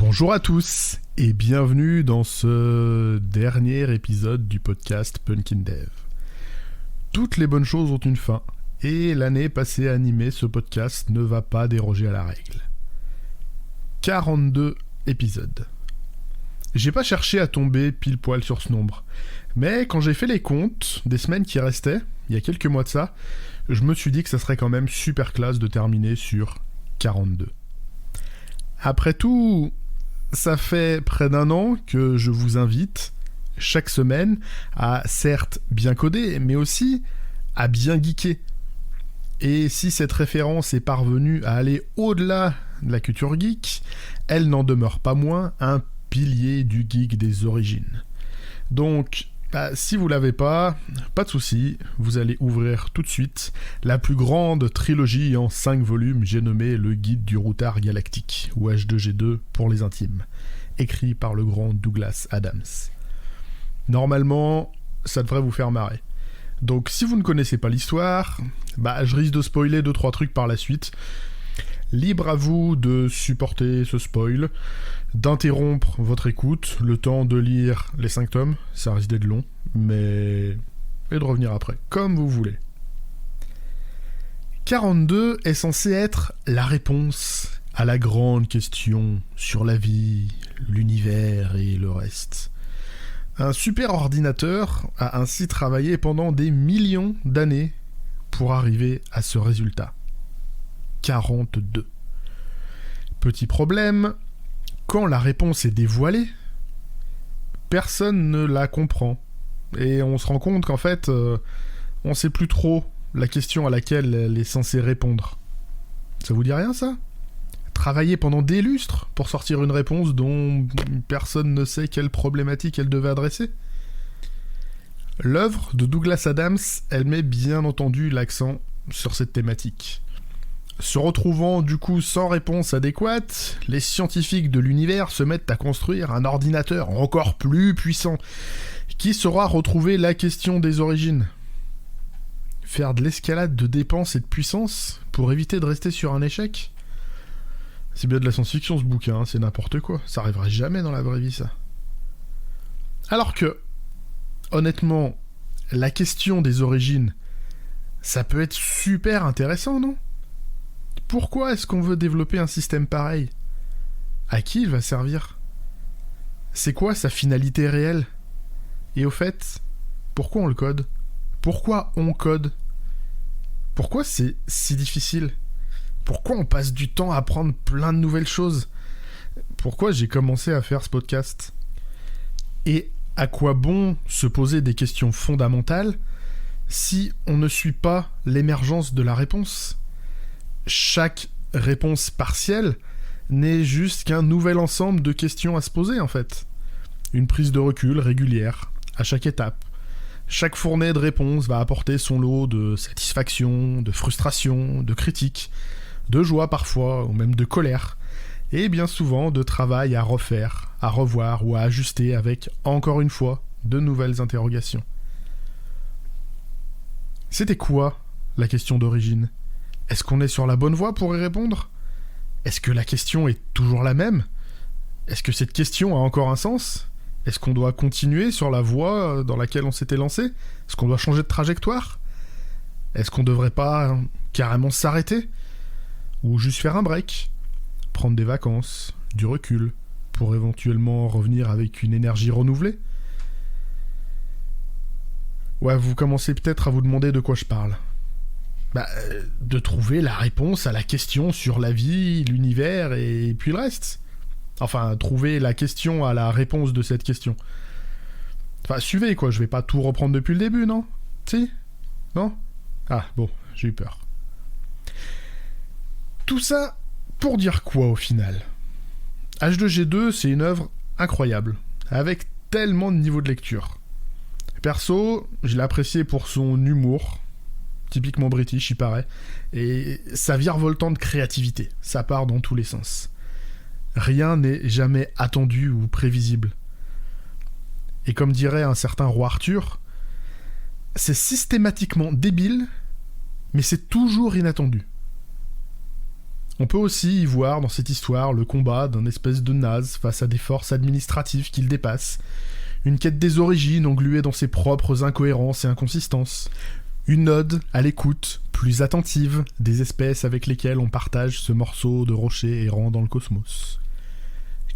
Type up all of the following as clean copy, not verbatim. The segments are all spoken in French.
Bonjour à tous et bienvenue dans ce dernier épisode du podcast Punkin Dev. Toutes les bonnes choses ont une fin et l'année passée à animer ce podcast ne va pas déroger à la règle. 42 épisodes. J'ai pas cherché à tomber pile poil sur ce nombre, mais quand j'ai fait les comptes des semaines qui restaient, il y a quelques mois de ça, je me suis dit que ça serait quand même super classe de terminer sur 42. Après tout, ça fait près d'un an que je vous invite, chaque semaine, à certes bien coder, mais aussi à bien geeker. Et si cette référence est parvenue à aller au-delà de la culture geek, elle n'en demeure pas moins un pilier du geek des origines. Donc, si vous l'avez pas de souci, vous allez ouvrir tout de suite la plus grande trilogie en 5 volumes, j'ai nommé le Guide du routard galactique, ou H2G2 pour les intimes, écrit par le grand Douglas Adams. Normalement, ça devrait vous faire marrer. Donc si vous ne connaissez pas l'histoire, je risque de spoiler 2-3 trucs par la suite. Libre à vous de supporter ce spoil, d'interrompre votre écoute, le temps de lire les 5 tomes, ça risque d'être long, et de revenir après, comme vous voulez. 42 est censé être la réponse à la grande question sur la vie, l'univers et le reste. Un super ordinateur a ainsi travaillé pendant des millions d'années pour arriver à ce résultat. 42. Petit problème, quand la réponse est dévoilée, personne ne la comprend. Et on se rend compte qu'en fait, on sait plus trop la question à laquelle elle est censée répondre. Ça vous dit rien, ça ? Travailler pendant des lustres pour sortir une réponse dont personne ne sait quelle problématique elle devait adresser ? L'œuvre de Douglas Adams, elle met bien entendu l'accent sur cette thématique. Se retrouvant du coup sans réponse adéquate, les scientifiques de l'univers se mettent à construire un ordinateur encore plus puissant, qui saura retrouver la question des origines. Faire de l'escalade de dépenses et de puissance pour éviter de rester sur un échec ? C'est bien de la science-fiction ce bouquin, c'est n'importe quoi, ça arriverait jamais dans la vraie vie ça. Alors que, honnêtement, la question des origines, ça peut être super intéressant, non ? Pourquoi est-ce qu'on veut développer un système pareil ? À qui il va servir ? C'est quoi sa finalité réelle ? Et au fait, pourquoi on le code ? Pourquoi on code ? Pourquoi c'est si difficile ? Pourquoi on passe du temps à apprendre plein de nouvelles choses ? Pourquoi j'ai commencé à faire ce podcast ? Et à quoi bon se poser des questions fondamentales si on ne suit pas l'émergence de la réponse ? Chaque réponse partielle n'est juste qu'un nouvel ensemble de questions à se poser, en fait. Une prise de recul régulière, à chaque étape. Chaque fournée de réponses va apporter son lot de satisfaction, de frustration, de critique, de joie parfois, ou même de colère, et bien souvent de travail à refaire, à revoir ou à ajuster avec, encore une fois, de nouvelles interrogations. C'était quoi la question d'origine ? Est-ce qu'on est sur la bonne voie pour y répondre ? Est-ce que la question est toujours la même ? Est-ce que cette question a encore un sens ? Est-ce qu'on doit continuer sur la voie dans laquelle on s'était lancé ? Est-ce qu'on doit changer de trajectoire ? Est-ce qu'on devrait pas carrément s'arrêter ? Ou juste faire un break ? Prendre des vacances, du recul, pour éventuellement revenir avec une énergie renouvelée ? Ouais, vous commencez peut-être à vous demander de quoi je parle. De trouver la réponse à la question sur la vie, l'univers et puis le reste. Enfin, trouver la question à la réponse de cette question. Enfin, suivez quoi, je vais pas tout reprendre depuis le début, non ? Si ? Non ? Ah, bon, j'ai eu peur. Tout ça pour dire quoi au final ? H2G2, c'est une œuvre incroyable, avec tellement de niveaux de lecture. Perso, je l'ai apprécié pour son humour, typiquement british, il paraît, et sa virevoltante créativité, ça part dans tous les sens. Rien n'est jamais attendu ou prévisible. Et comme dirait un certain roi Arthur, c'est systématiquement débile, mais c'est toujours inattendu. On peut aussi y voir dans cette histoire le combat d'un espèce de naze face à des forces administratives qu'il dépasse, une quête des origines engluée dans ses propres incohérences et inconsistances, une ode à l'écoute plus attentive des espèces avec lesquelles on partage ce morceau de rocher errant dans le cosmos.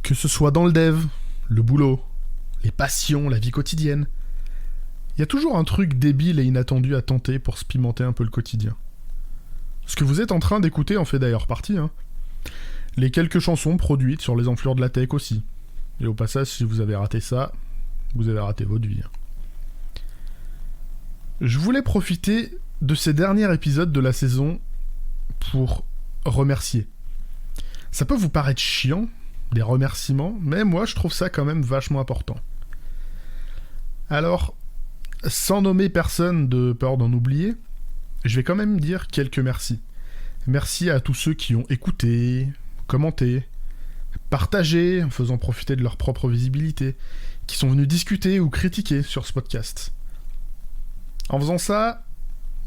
Que ce soit dans le dev, le boulot, les passions, la vie quotidienne, il y a toujours un truc débile et inattendu à tenter pour se pimenter un peu le quotidien. Ce que vous êtes en train d'écouter en fait d'ailleurs partie, hein. Les quelques chansons produites sur les enflures de la tech aussi. Et au passage, si vous avez raté ça, vous avez raté votre vie. Je voulais profiter de ces derniers épisodes de la saison pour remercier. Ça peut vous paraître chiant, des remerciements, mais moi je trouve ça quand même vachement important. Alors, sans nommer personne de peur d'en oublier, je vais quand même dire quelques merci. Merci à tous ceux qui ont écouté, commenté, partagé en faisant profiter de leur propre visibilité, qui sont venus discuter ou critiquer sur ce podcast. En faisant ça,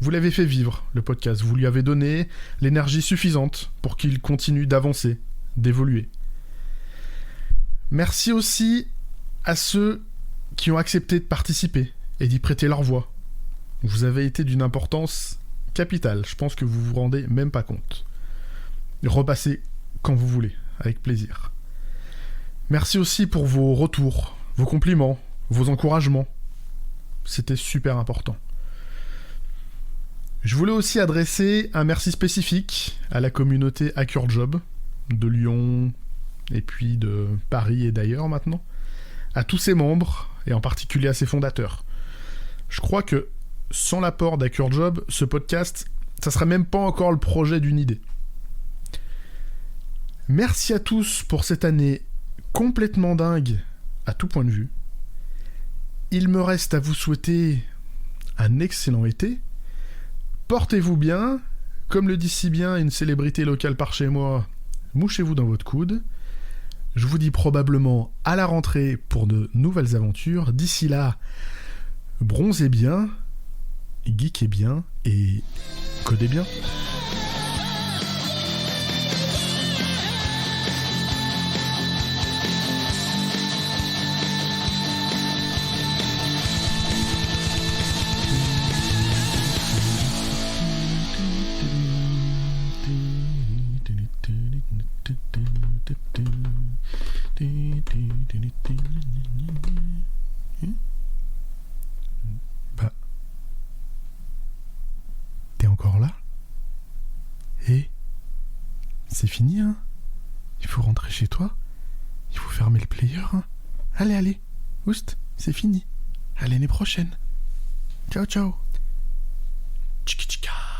vous l'avez fait vivre, le podcast. Vous lui avez donné l'énergie suffisante pour qu'il continue d'avancer, d'évoluer. Merci aussi à ceux qui ont accepté de participer et d'y prêter leur voix. Vous avez été d'une importance capitale, je pense que vous vous rendez même pas compte. Repassez quand vous voulez, avec plaisir. Merci aussi pour vos retours, vos compliments, vos encouragements. C'était super important. Je voulais aussi adresser un merci spécifique à la communauté HackerJob de Lyon et puis de Paris et d'ailleurs maintenant, à tous ses membres et en particulier à ses fondateurs. Je crois que sans l'apport d'HackerJob, ce podcast, ça serait même pas encore le projet d'une idée. Merci à tous pour cette année complètement dingue à tout point de vue. Il me reste à vous souhaiter un excellent été. Portez-vous bien, comme le dit si bien une célébrité locale par chez moi, mouchez-vous dans votre coude. Je vous dis probablement à la rentrée pour de nouvelles aventures. D'ici là, bronzez bien, geekez bien et codez bien. Bah, t'es encore là? Et c'est fini, hein? Il faut rentrer chez toi. Il faut fermer le player, hein? Allez, oust, c'est fini. À l'année prochaine. Ciao, ciao. Tchiki tchika.